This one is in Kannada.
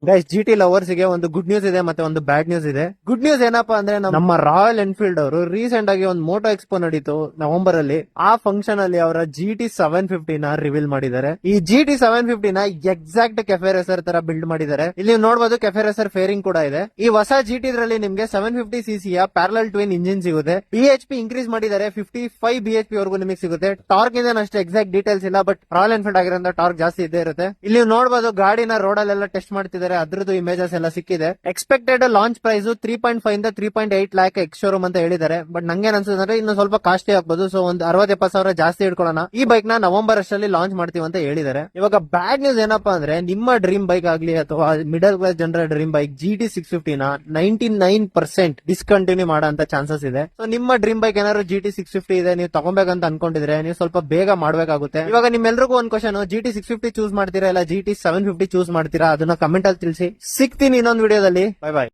ಗೈಸ್ ಜಿ ಟಿ ಲವರ್ಸ್ ಗೆ ಒಂದು ಗುಡ್ ನ್ಯೂಸ್ ಇದೆ ಮತ್ತೆ ಒಂದು ಬ್ಯಾಡ್ ನ್ಯೂಸ್ ಇದೆ. ಗುಡ್ ನ್ಯೂಸ್ ಏನಪ್ಪಾ ಅಂದ್ರೆ ನಮ್ಮ ರಾಯಲ್ ಎನ್ಫೀಲ್ಡ್ ಅವರು ರೀಸೆಂಟ್ ಆಗಿ ಒಂದು ಮೋಟೋ ಎಕ್ಸ್ಪೋ ನಡೀತು ನವೆಂಬರ್ ಅಲ್ಲಿ. ಆ ಫಂಕ್ಷನ್ ಅಲ್ಲಿ ಅವರ GT 750 ನ ರಿವೀಲ್ ಮಾಡಿದ್ದಾರೆ. ಈ GT 750 ನ ಎಕ್ಸಾಕ್ಟ್ ಕೆಫೆ ರೇಸರ್ ತರ ಬಿಲ್ಡ್ ಮಾಡಿದ್ದಾರೆ. ಇಲ್ಲಿ ನೀವು ನೋಡಬಹುದು ಕೆಫೆ ರೇಸರ್ ಫೇರಿಂಗ್ ಕೂಡ ಇದೆ. ಈ ಹೊಸ GT ದ್ರಲ್ಲಿ ನಿಮ್ಗೆ 750cc ಯ ಪ್ಯಾರಲಲ್ ಟ್ವಿನ್ ಇಂಜಿನ್ ಸಿಗುತ್ತೆ. BHP ಇನ್ಕ್ರೀಸ್ ಮಾಡಿದ್ದಾರೆ, 55 BHP ವರೆಗೂ ನಿಮಗೆ ಸಿಗುತ್ತೆ. ಟಾರ್ಕ್ ಇಂದ ಅಷ್ಟೇ ಎಕ್ಸಾಕ್ಟ್ ಡೀಟೇಲ್ಸ್ ಇಲ್ಲ, ಬಟ್ ರಾಯಲ್ ಎನ್ಫೀಲ್ಡ್ ಆಗಿರೋದ್ರಿಂದ ಟಾರ್ಕ್ ಜಾಸ್ತಿ ಇದ್ದೇ ಇರುತ್ತೆ. ಇಲ್ಲಿ ನೀವು ನೋಡಬಹುದು ಗಾಡಿನ ರೋಡ್ ಅಲ್ಲೆಲ್ಲ ಟೆಸ್ಟ್ ಮಾಡ್ತಿದ್ದಾರೆ, ಅದ್ರದ್ದು ಇಮೇಜಸ್ ಎಲ್ಲ ಸಿಕ್ಕಿದೆ. ಎಕ್ಸ್ಪೆಕ್ಟೆಡ್ ಲಾಂಚ್ ಪ್ರೈಸ್ 3.5 ಇಂದ 3.8 ಲ್ಯಾಕ್ ಎಕ್ಸ್ ಶೋರೂಮ್ ಅಂತ ಹೇಳಿದ್ದಾರೆ. ಬಟ್ ನಂಗೆ ಅನ್ಸುತ್ತೆ ಅಂದ್ರೆ ಇನ್ನು ಸ್ವಲ್ಪ ಕಾಸ್ಟ್ಲಿ ಆಗ್ಬೋದು. ಸೊ ಒಂದು 60-70 ಸಾವಿರ ಜಾಸ್ತಿ ಇಟ್ಕೊಳ್ಳೋಣ. ಈ ಬೈಕ್ ನ ನವೆಂಬರ್ ಅಷ್ಟಲ್ಲಿ ಲಾಂಚ್ ಮಾಡ್ತೀವಿ ಅಂತ ಹೇಳಿದ್ದಾರೆ. ಇವಾಗ ಬ್ಯಾಡ್ ನ್ಯೂಸ್ ಏನಪ್ಪಾ ಅಂದ್ರೆ ನಿಮ್ಮ ಡ್ರೀಮ್ ಬೈಕ್ ಆಗ್ಲಿ ಅಥವಾ ಮಿಡಲ್ ಕ್ಲಾಸ್ ಜನರ ಡ್ರೀಮ್ ಬೈಕ್ GT 650 ನ 99% ಡಿಸ್ಕಂಟಿನ್ಯೂ ಮಾಡೋ ಅಂತ ಚಾನ್ಸಸ್ ಇದೆ. ಸೊ ನಿಮ್ಮ ಡ್ರೀಮ್ ಬೈಕ್ ಏನಾದ್ರು GT 650 ಇದೆ, ನೀವು ತಗೊಬೇಕಂತ ಅನ್ಕೊಂಡಿದ್ರೆ ನೀವು ಸ್ವಲ್ಪ ಬೇಗ ಮಾಡ್ಬೇಕಾಗುತ್ತೆ. ಇವಾಗ ನಿಮ್ಮೆಲ್ರಿಗೂ ಒಂದು ಕ್ವಶನ್, GT 650 ಚೂಸ್ ಮಾಡ್ತೀರಾ ಇಲ್ಲ GT 750 ಚೂಸ್ ಮಾಡ್ತೀರಾ? ಅದನ್ನ ಕಮೆಂಟ್ ಅಲ್ಲಿ ತಿಳಿಸಿ. ಸಿಗ್ತೀನಿ ಇನ್ನೊಂದು ವಿಡಿಯೋದಲ್ಲಿ. Bye bye.